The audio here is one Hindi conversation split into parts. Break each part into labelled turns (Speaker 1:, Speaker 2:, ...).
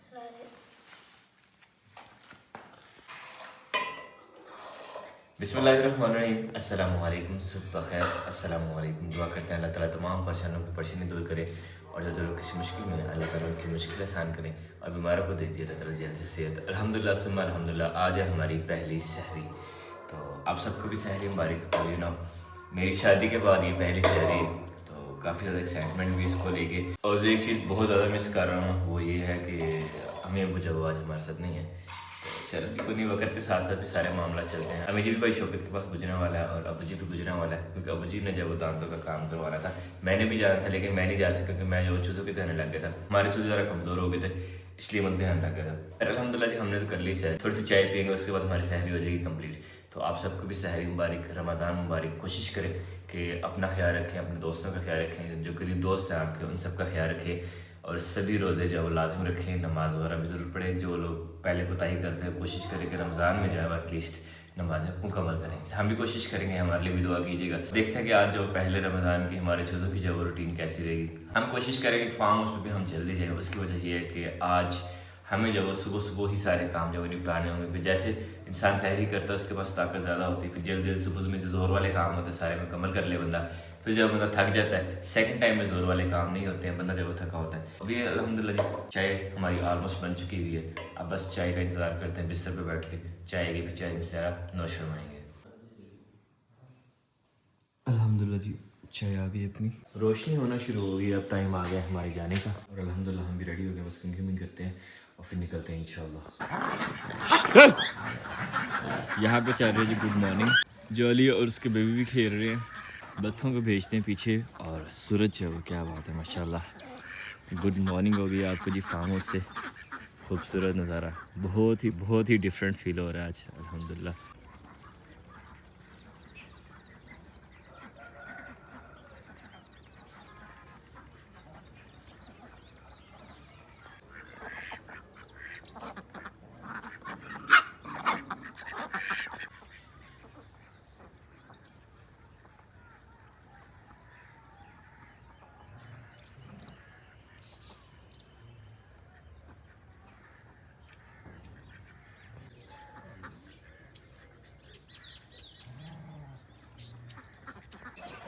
Speaker 1: सारे।
Speaker 2: बिस्मिल्लाहिर्रहमानिर्रहीम। अस्सलामु अलैकुम, सुबह खैर, अस्सलामु अलैकुम। दुआ करते हैं अल्लाह ताला तमाम परेशानों की परेशानी दूर करे और जो लोग किसी मुश्किल में हैं अल्लाह ताला उनकी मुश्किल आसान करें और बीमारों को दीजिए अल्लाह ताला जल्द से सेहत। अल्हम्दुलिल्लाह सुम्मा अल्हम्दुलिल्लाह। आज है हमारी पहली सहरी, तो आप सबको भी सहरी मुबारक। और मेरी शादी के बाद ये पहली सहरी है, तो काफ़ी ज़्यादा एक्साइटमेंट भी इसको लेके। और जो एक चीज़ बहुत ज़्यादा मिस कर रहा हूँ वो ये है कि हमें अबू जब आज हमारे साथ नहीं है। चलो जी, कोई नहीं, वक्त के साथ साथ भी सारे मामला चलते हैं। अमी जी भी भाई शौकत के पास गुजरने वाला है और अबू जी भी गुजरने वाला है, क्योंकि अबू जी ने जब वो दांतों का काम करवाना था मैंने भी जाना था, लेकिन मैं नहीं जा सका क्योंकि मैं जो चूज़ों के ध्यान लग गया था। हमारे चूज़े ज़रा कमज़ोर हो गए थे, इसलिए मन ध्यान लग गया था। फिर अल्हम्दुलिल्लाह जी हमने तो कर ली सहरी, थोड़ी सी चाय पियेंगे, उसके बाद हमारी सहरी हो जाएगी कंप्लीट। तो आप सबको भी सहरी मुबारक, रमज़ान मुबारक। कोशिश करें कि अपना ख्याल रखें, अपने दोस्तों का ख्याल रखें, जो करीब दोस्त हैं आपके उन सब का ख्याल रखें और सभी रोज़े जो है वो लाजिम रखें। नमाज़ वगैरह भी ज़रूर पढ़ें। जो लोग पहले कोताही करते हैं कोशिश करें कि रमज़ान में जो है एटलीस्ट नमाज़ें मुकम्मल करें। हम भी कोशिश करेंगे, हमारे लिए भी दुआ कीजिएगा। देखते हैं कि आज जो पहले रमज़ान की हमारे चीज़ों की जो वो रूटीन कैसी रहेगी। हम कोशिश करेंगे कि फार्म हाउस पर भी हम जल्दी जाएँ। उसकी वजह ये है कि आज हमें जब वो सुबह सुबह ही सारे काम जो निपटाने होंगे। फिर जैसे इंसान सहरी करता है उसके पास ताकत ज़्यादा होती है, फिर जल्दी जल्दी सुबह में जो जोर वाले काम होते हैं सारे मुकम्मल कर ले बंदा। फिर जब बंदा थक जाता है सेकंड टाइम में जोर वाले काम नहीं होते हैं, बंदा जब वो थका होता है। अभी अल्हम्दुलिल्लाह जी चाय हमारी ऑलमोस्ट बन चुकी हुई है। अब बस चाय का इंतज़ार करते हैं, बिस्तर पे बैठ के चाय आएगी, फिर चाय में सारा नोश फरमाएंगे। अल्हम्दुलिल्लाह जी चाय आ गई अपनी, रोशनी होना शुरू हो गई, अब टाइम आ गया हमारे जाने का। और अल्हम्दुलिल्लाह हम भी रेडी हो गए, बस कंप्लीमेंट करते हैं और फिर निकलते हैं इंशाल्लाह। यहाँ पे चल रही है जी गुड मॉर्निंग। जॉली और उसके बेबी भी खेल रहे हैं, बच्चों को भेजते हैं पीछे। और सूरज है वो, क्या बात है माशाल्लाह। गुड मॉर्निंग हो गई आपको जी फार्म हाउस से। खूबसूरत नज़ारा, बहुत ही डिफरेंट फील हो रहा है आज अल्हम्दुलिल्लाह।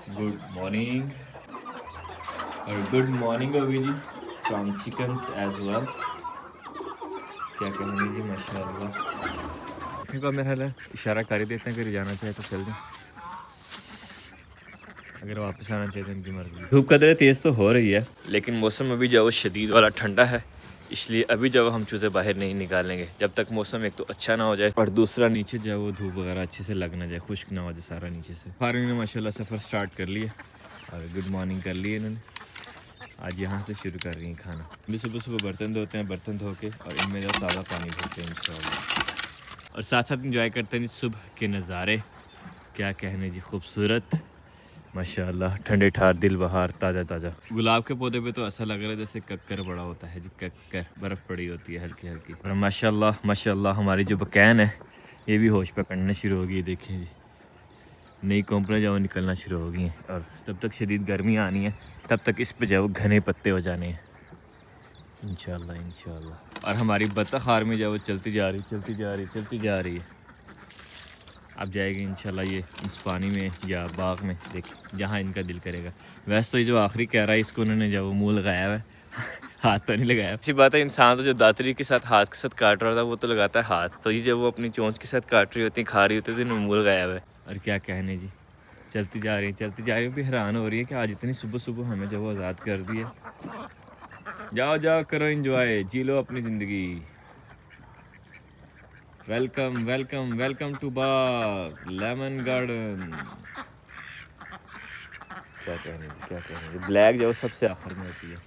Speaker 2: गुड मॉर्निंग और गुड मॉर्निंग होगी जी फ्रॉम चिकन्स एज वेल। क्या कहेंगे जी माशाल्लाह। देखो मेरा हाल इशारा कर ही देते हैं, अगर जाना चाहे तो चल दें, अगर वापस आना चाहिए तो इनकी मर्जी। धूप कदरे तेज़ तो हो रही है, लेकिन मौसम अभी जो वो शदीद वाला ठंडा है, इसलिए अभी जब हम चूज़े बाहर नहीं निकालेंगे जब तक मौसम एक तो अच्छा ना हो जाए और दूसरा नीचे जो है वो धूप वगैरह अच्छे से लग ना जाए, खुश्क ना हो जाए सारा नीचे से। फार्मिंग ने माशाल्लाह सफ़र स्टार्ट कर लिया और गुड मॉर्निंग कर ली इन्होंने। आज यहाँ से शुरू कर रही हैं खाना। अभी सुबह सुबह बर्तन धोते हैं, बर्तन धो के और इनमें जो ताज़ा पानी भरते हैं इंशाल्लाह। और साथ साथ इंजॉय करते हैं जी सुबह के नज़ारे। क्या कहने जी, खूबसूरत माशाल्लाह, ठंडे ठार दिल बहार, ताज़ा ताज़ा। गुलाब के पौधे पे तो ऐसा लग रहा है जैसे कक्कर बड़ा होता है जी, कक्कर बर्फ़ पड़ी होती है हल्की हल्की। और माशाल्लाह माशाल्लाह हमारी जो बकैन है ये भी होश पकड़ना शुरू हो गई। देखें जी नई कोंपलें जो निकलना शुरू हो गई हैं और तब तक शदीद गर्मी आनी है, तब तक इस पे जो घने पत्ते हो जाने हैं इंशाल्लाह इंशाल्लाह। और हमारी बतख आर्मी जो वो चलती जा रही है। अब जाएगी इंशाल्लाह ये इस पानी में या बाग में, देख जहाँ इनका दिल करेगा। वैसे तो ये जो आखिरी कह रहा है इसको उन्होंने जब वो मुँह लगाया हुआ है हाथ तो नहीं लगाया। अच्छी बात है, इंसान तो जो दातरी के साथ हाथ के साथ काट रहा था वो तो लगाता है हाथ, तो ये जब वो अपनी चोंच के साथ काट रही होती है, खा रही होती है, तो इन्होंने मुँह लगाया हुआ है। और क्या कहने जी, चलती जा रही है। भी हैरान हो रही है कि आज इतनी सुबह सुबह हमें जब वो आज़ाद कर दी है। जाओ जाओ करो एंजॉय, जी लो अपनी ज़िंदगी। Welcome welcome welcome to Bagh lemon garden. क्या कहने ब्लैक जो सबसे आखिर में होती है।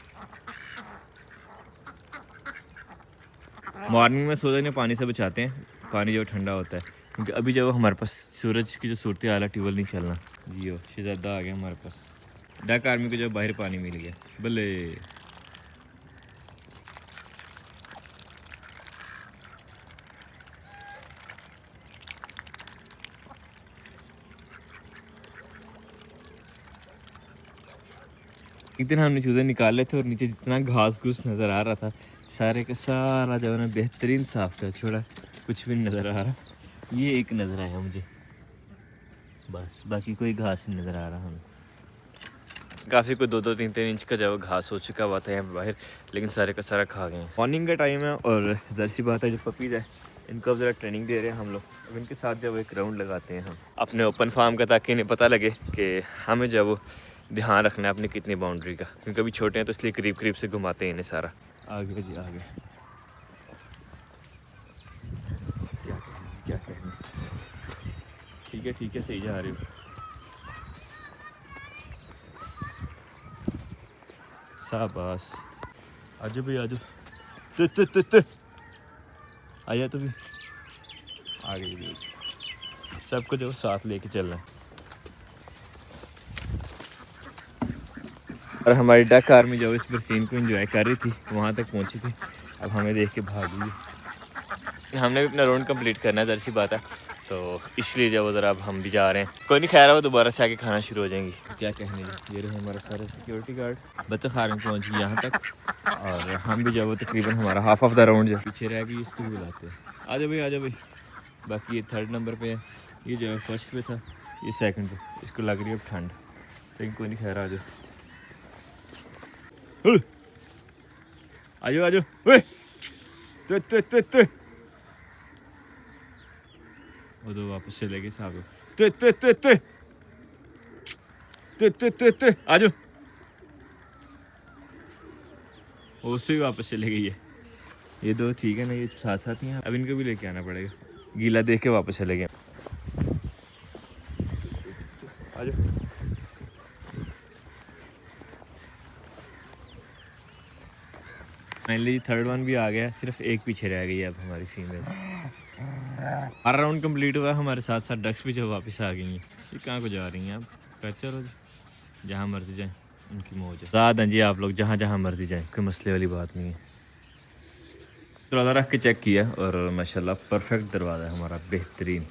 Speaker 2: मॉर्निंग में सोचा नहीं पानी से बचाते हैं, पानी जो ठंडा होता है, क्योंकि अभी जब हमारे पास सूरज की जो सूरत हाल है ट्यूबवेल नहीं चलना। जियो शहजादा आ गया हमारे पास, डक आर्मी को जब बाहर पानी मिल गया भले। एक दिन हमने चूज़े निकाले थे और नीचे जितना घास घूस नज़र आ रहा था सारे का सारा जो है ना बेहतरीन साफ कर छोड़ा, कुछ भी नहीं नज़र आ रहा। ये एक नज़र आया मुझे बस, बाकी कोई घास नहीं नज़र आ रहा हमें। काफ़ी कोई 2-2, 3-3 इंच का जो घास हो चुका हुआ था यहाँ पे बाहर, लेकिन सारे का सारा खा गए। मॉर्निंग का टाइम है और ज़ाहिर सी बात है जो पपीज़ है इनको अब ज़रा ट्रेनिंग दे रहे हैं हम लोग। अब इनके साथ जब एक राउंड लगाते हैं हम अपने ओपन फार्म का, ताकि इन्हें पता लगे कि हमें जब वो ध्यान रखना है अपनी कितनी बाउंड्री का, क्योंकि अभी छोटे हैं तो इसलिए करीब करीब से घुमाते हैं इन्हें सारा। आगे जी आगे क्या कहना, ठीक है सही जा रही हो। शाबाश, आजो भाई आजो, आया तो भी आगे सबको जो साथ लेके चलना है। और हमारी डक आर्मी जो इस बरसीन को एंजॉय कर रही थी वहाँ तक पहुँची थी, अब हमें देख के भागी। हमने भी अपना राउंड कंप्लीट करना है, ज़रा सी बात है, तो इसलिए जब ज़रा अब हम भी जा रहे हैं। कोई नहीं, खैर वो दोबारा से आके खाना शुरू हो जाएंगी। क्या कहने लगे, ये रहे हमारा सारा सिक्योरिटी गार्ड। बतख आर्मी पहुँच गई यहाँ तक, और हम भी जब तकरीबन हमारा हाफ ऑफ द राउंड जो पीछे रह गई, इसको भी बुलाते हैं। आ जाओ भाई। बाकी ये 3rd नंबर पे है, ये जो है 1st पे था, ये 2nd पे। इसको लग रही है अब ठंड, लेकिन कोई नहीं, खैर आ जाओ वो तो वापस चले गए साहब। आ जाओ, उससे भी वापस चले गई है। ये दो ठीक है ना, ये साथ साथ ही हैं। अब इनको भी लेके आना पड़ेगा, गीला देख के वापस चले गए। आ जाओ। फाइनली 3rd वन भी आ गया, सिर्फ एक पीछे रह गई है अब हमारी फीमेल। हर राउंड कंप्लीट हुआ, हमारे साथ साथ डक्स भी जो वापस आ गई हैं। ये कहाँ को जा रही हैं अब, कर चलो जहाँ मर्जी जाएँ, उनकी मौज है। साथ हैं जी आप लोग, जहाँ जहाँ मर्जी जाएँ, कोई मसले वाली बात नहीं है। दरवाज़ा रख के चेक किया और माशाल्लाह परफेक्ट दरवाज़ा है हमारा, बेहतरीन।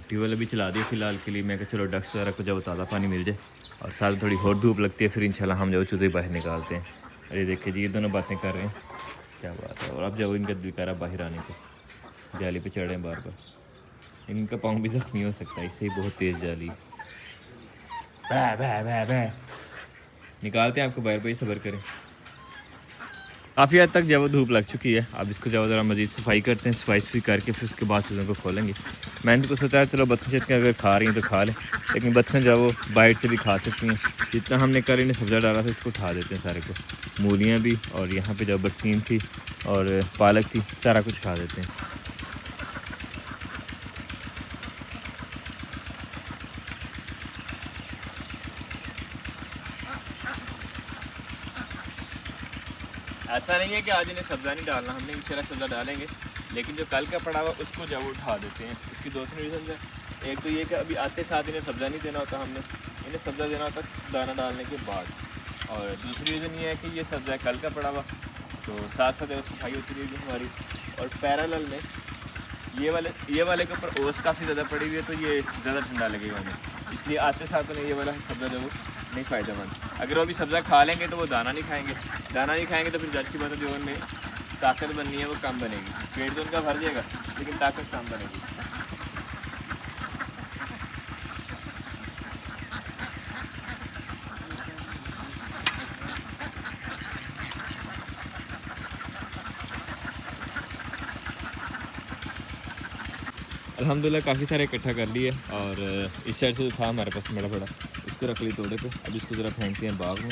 Speaker 2: ट्यूबवेल अभी चला दिया फ़िलहाल के लिए, मैं कहा चलो डक्स वगैरह को जब ताज़ा पानी मिल जाए और साथ थोड़ी और धूप लगती है, फिर इंशाल्लाह हम जो चूजे बाहर निकालते हैं। अरे देखिए जी, ये दोनों बातें कर रहे हैं, क्या बात है। और अब जब इनका दिल कर रहा बाहर आने को, जाली पे चढ़े बार बार, इनका पाँव भी ज़ख्मी हो सकता है, इससे ही बहुत तेज़ जाली। निकालते हैं आपको बाहर भाई, सब्र करें। काफ़ी हद तक जब वो धूप लग चुकी है, अब इसको जब ज़रा मज़ीद सफाई करते हैं, सफाई करके फिर उसके बाद चीज़ों को खोलेंगे। मैंने तो सोचा है चलो बतखें अगर खा रही हैं तो खा लें, लेकिन बतखें जब वो बाइट से भी खा सकती हैं। जितना हमने कल इन्हें सब्ज़ा डाला था इसको उठा देते हैं सारे को, मूलियाँ भी, और यहाँ पे जब बरसीन थी और पालक थी, सारा कुछ उठा देते हैं। ऐसा नहीं है कि आज इन्हें सब्ज़ा नहीं डालना, हमने इंशाल्लाह सब्ज़ा डालेंगे, लेकिन जो कल का पड़ा हुआ उसको जब उठा देते हैं। इसकी 2-3 रीज़न है। एक तो ये कि अभी आते साथ इन्हें सब्ज़ा नहीं देना होता, हमने इन्हें सब्ज़ा देना होता दाना डालने के बाद। और दूसरी रीज़न ये है कि ये सब्ज़ा कल का पड़ा हुआ, तो साथ साथ सफाई होती रहेगी हमारी। और पैरेलल में ये वाले के ऊपर ओस काफ़ी ज़्यादा पड़ी हुई है, तो ये ज़्यादा ठंडा लगेगा उन्हें, इसलिए आते साथ उन्हें ये वाला सब्ज़ा जो नहीं फ़ायदेमंद। अगर वो अभी सब्ज़ा खा लेंगे तो वो दाना नहीं खाएंगे, तो फिर जाहिर सी बात है जो उनमें ताकत बननी है वो कम बनेगी। पेट तो उनका भर जाएगा लेकिन ताकत कम बनेगी। अल्हम्दुलिल्लाह काफ़ी सारे इकट्ठा कर लिए, और इस साइड से जो था हमारे पास बड़ा बड़ा, उसको रख ली तोड़े पे। अब इसको ज़रा फेंकते हैं बाग में।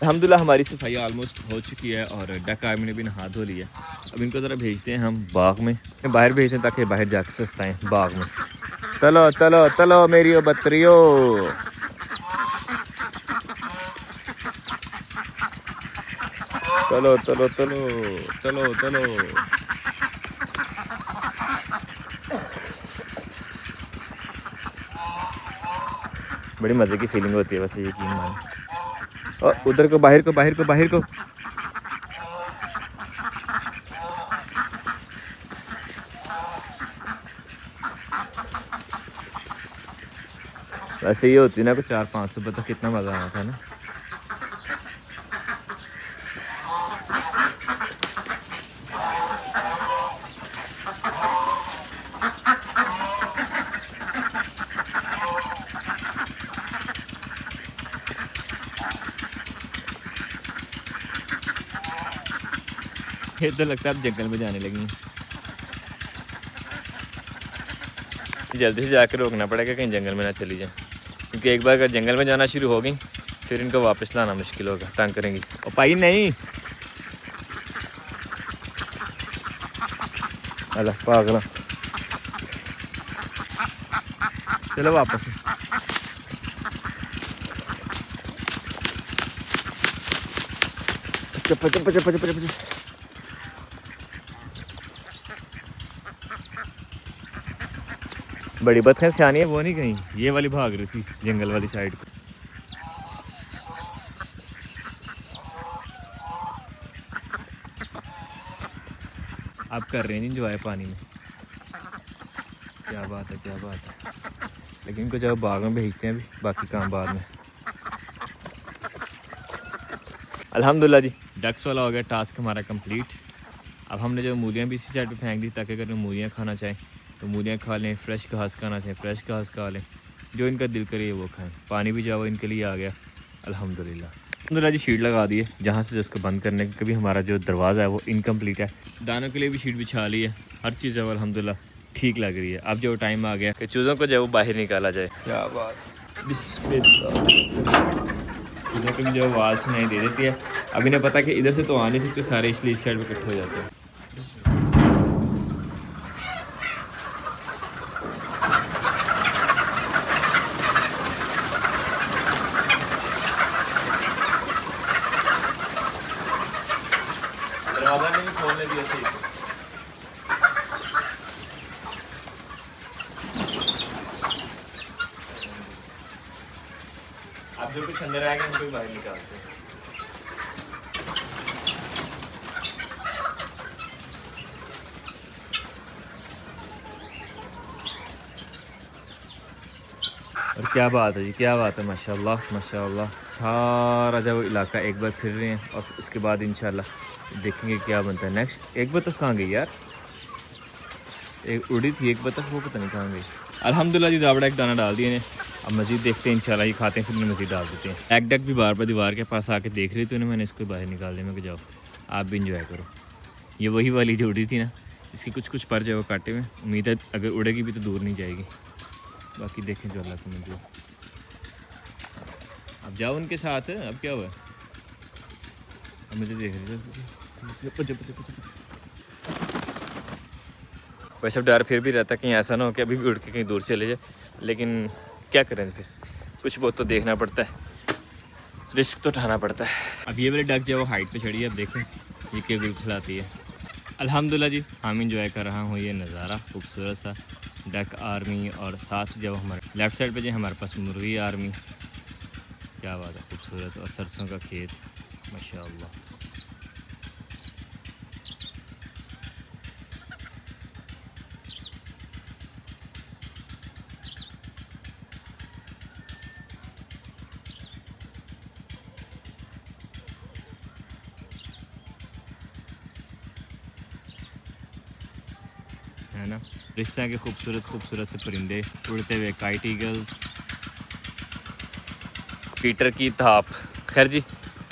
Speaker 2: अल्हम्दुलिल्लाह हमारी सफाई ऑलमोस्ट हो चुकी है, और डक आर्मी ने भी नहा धो लिया। अब इनको ज़रा भेजते हैं हम बाग में, बाहर भेजते हैं ताकि बाहर जाकर सस्ताएँ बाग में। चलो चलो चलो मेरी बत्तरियो, चलो चलो चलो चलो चलो। बड़ी मज़े की फीलिंग होती है वैसे, यकीन मानो। और उधर को बाहर को ऐसे ये होती ना, कुछ 400-500 रुपये तक कितना मज़ा आया था ना। ये तो लगता है अब जंगल में जाने लगी। जल्दी से जाकर रोकना पड़ेगा कहीं जंगल में ना चली जाए, क्योंकि एक बार अगर जंगल में जाना शुरू हो गई फिर इनको वापस लाना मुश्किल होगा, तंग करेंगी। और पाई नहीं, अल्लाह पागल, चलो वापस। चप्पा चप्पा चप्पा चप्पा चप्पा। बड़ी बतखें सियानी है, वो नहीं कहीं, ये वाली भाग रही थी जंगल वाली साइड को। आप कर रहे हैं इंजॉय पानी में, क्या बात है क्या बात है। लेकिन इनको जब बाग में भेजते हैं अभी, बाकी काम बाद में। अल्हम्दुलिल्लाह जी, डक्स वाला हो गया टास्क हमारा कंप्लीट। अब हमने जो मूलियाँ भी इसी साइड पे फेंक दी, ताकि अगर मूलियाँ खाना चाहें तो मूलियाँ खा लें, फ्रेश घास खाना चाहें फ्रेश घास खा लें, जो इनका दिल करे वो खाएं। पानी भी जाओ इनके लिए आ गया अल्हम्दुलिल्लाह जी। शीट लगा दी है जहाँ से जिसको बंद करने के, कभी हमारा जो दरवाज़ा है वो इनकम्प्लीट है। दानों के लिए भी शीट बिछा ली है, हर चीज़ है अल्हम्दुलिल्लाह ठीक लग रही है। अब जो टाइम आ गया कि चूज़ों को जो वो बाहर निकाला जाए। क्या बात, बिस्मिल्लाह। चूज़ों को भी जो आवाज़ सुनाई दे देती है। अब इन्हें पता कि इधर से तो आ नहीं सकते सारे, इसलिए इस साइड पर इकट्ठे हो जाते हैं। दरवाज़ा नहीं खोलने दिया सही। अब जो कुछ अंदर आएगा उनको बाहर निकालते हैं। और क्या बात है जी, क्या बात है, माशाल्लाह माशाल्लाह। सारा जब इलाका एक बार फिर रहे हैं और उसके बाद इंशाल्लाह देखेंगे क्या बनता है नेक्स्ट। एक बतख कहाँ गई यार, एक उड़ी थी एक बतख, वो पता नहीं कहाँ गई। अल्हम्दुलिल्लाह जी, दावड़ा एक दाना डाल दिए ने। अब मज़ीद देखते हैं इंशाल्लाह, ये खाते हैं फिर मज़ीद डाल देते हैं। एक डक भी बार बार दीवार के पास आके देख रही थी, उन्हें मैंने इसको बाहर निकाल दिया। मैं कि जाओ आप भी इंजॉय करो। ये वही वाली जो उड़ी थी ना, इसकी कुछ कुछ पर जो है वो काटे हुए। उम्मीद है अगर उड़ेगी भी तो दूर नहीं जाएगी, बाकी देखें जो अल्लाह की मंजूर। अब जाओ उनके साथ, अब क्या हुआ, अब मुझे देख रही है। वैसे डर फिर भी रहता कहीं ऐसा ना हो कि अभी भी उड़ के कहीं दूर चले जाए, लेकिन क्या करें फिर, कुछ बहुत तो देखना पड़ता है, रिस्क तो उठाना पड़ता है। अब ये वाली डक जो है वो हाइट पे चढ़ी है, अब देखें ये क्या बिल्कुल खिलाती है। अल्हम्दुलिल्लाह जी, हम इंजॉय कर रहा हूँ ये नज़ारा, खूबसूरत सा डक आर्मी। और साथ जब हमारे लेफ़्ट साइड पे जो हमारे पास मुर्गी आर्मी, क्या बात है, खूबसूरत। और सरसों का खेत माशाअल्लाह। है ना, इस तरह के खूबसूरत खूबसूरत से परिंदे उड़ते हुए, काइट ईगल्स, पीटर की थाप। खैर जी,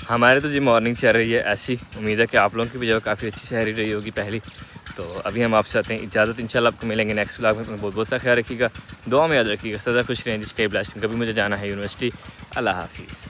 Speaker 2: हमारे तो जी मॉर्निंग चल रही है ऐसी। उम्मीद है कि आप लोगों की भी जो काफ़ी अच्छी सहरी रही होगी पहली। तो अभी हम आपसे आते हैं इजाज़त, इंशाल्लाह आपको मिलेंगे नेक्स्ट व्लॉग में। बहुत बहुत सा ख्याल रखिएगा, दुआ में याद रखिएगा, सदा खुश रहें, स्टे ब्लेस्ड। कभी मुझे जाना है यूनिवर्सिटी। अल्लाह हाफिज़।